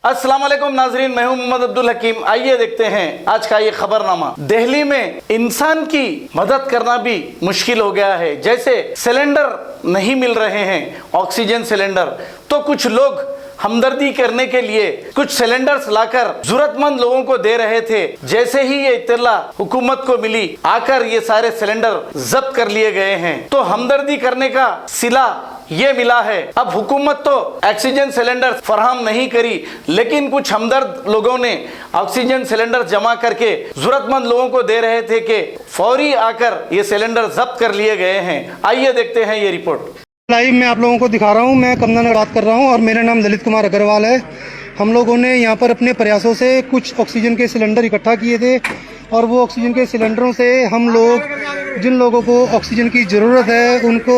अस्सलाम वालेकुम नाजरीन, मैं हूं मोहम्मद अब्दुल हकीम। आइए देखते हैं आज का ये खबरनामा। दिल्ली में इंसान की मदद करना भी मुश्किल हो गया है। जैसे सिलेंडर नहीं मिल रहे हैं, ऑक्सीजन सिलेंडर, तो कुछ लोग हमदर्दी करने के लिए कुछ सिलेंडर्स लाकर जरूरतमंद लोगों को दे रहे थे। जैसे ही ये इत्तला हुकूमत को मिली, आकर ये सारे सिलेंडर जब्त कर लिए गए हैं। तो हमदर्दी करने का सिला ये मिला है। अब हुकूमत तो ऑक्सीजन सिलेंडर फराहम नहीं करी, लेकिन कुछ हमदर्द लोगों ने ऑक्सीजन सिलेंडर जमा करके जरूरतमंद लोगों को दे रहे थे कि फौरी आकर ये सिलेंडर जब्त कर लिए गए हैं। आइए देखते हैं ये रिपोर्ट। लाइव मैं आप लोगों को दिखा रहा हूँ। मैं कमना बात कर रहा हूँ और मेरा नाम ललित कुमार अग्रवाल है। हम लोगों ने यहाँ पर अपने प्रयासों से कुछ ऑक्सीजन के सिलेंडर इकट्ठा किए थे और वो ऑक्सीजन के सिलेंडरों से हम लोग जिन लोगों को ऑक्सीजन की ज़रूरत है उनको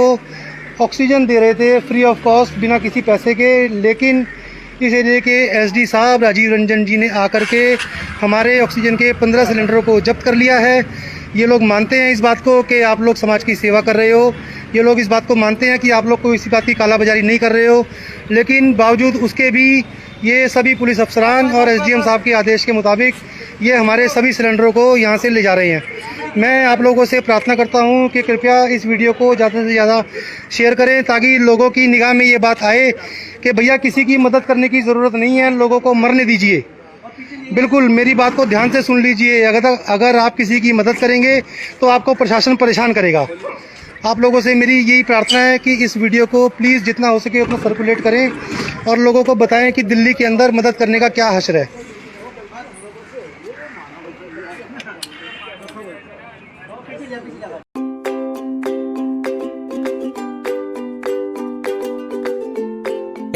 ऑक्सीजन दे रहे थे फ्री ऑफ कॉस्ट, बिना किसी पैसे के। लेकिन इस एरिए के एसडी साहब राजीव रंजन जी ने आकर के हमारे ऑक्सीजन के 15 सिलेंडरों को जब्त कर लिया है। ये लोग मानते हैं इस बात को कि आप लोग समाज की सेवा कर रहे हो, ये लोग इस बात को मानते हैं कि आप लोग कोई इसी बात की कालाबाजारी नहीं कर रहे हो, लेकिन बावजूद उसके भी ये सभी पुलिस अफसरान और एसडीएम साहब के आदेश के मुताबिक ये हमारे सभी सिलेंडरों को यहाँ से ले जा रहे हैं। मैं आप लोगों से प्रार्थना करता हूँ कि कृपया इस वीडियो को ज़्यादा से ज़्यादा शेयर करें, ताकि लोगों की निगाह में ये बात आए कि भैया किसी की मदद करने की ज़रूरत नहीं है, लोगों को मरने दीजिए। बिल्कुल मेरी बात को ध्यान से सुन लीजिए। अगर आप किसी की मदद करेंगे तो आपको प्रशासन परेशान करेगा। आप लोगों से मेरी यही प्रार्थना है कि इस वीडियो को प्लीज़ जितना हो सके उतना सर्कुलेट करें और लोगों को बताएं कि दिल्ली के अंदर मदद करने का क्या हश्र है।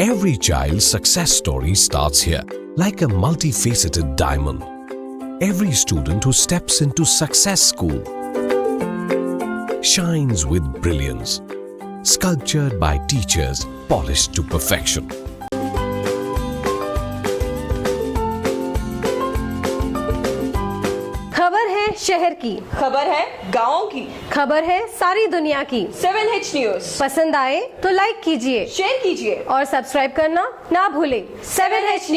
Every child's success story starts here, like a multifaceted diamond. Every student who steps into Success School shines with brilliance, sculptured by teachers polished to perfection. खबर है शहर की, खबर है गाँव की, खबर है सारी दुनिया की। 7H न्यूज पसंद आए तो लाइक कीजिए, शेयर कीजिए और सब्सक्राइब करना ना भूलें। 7H news.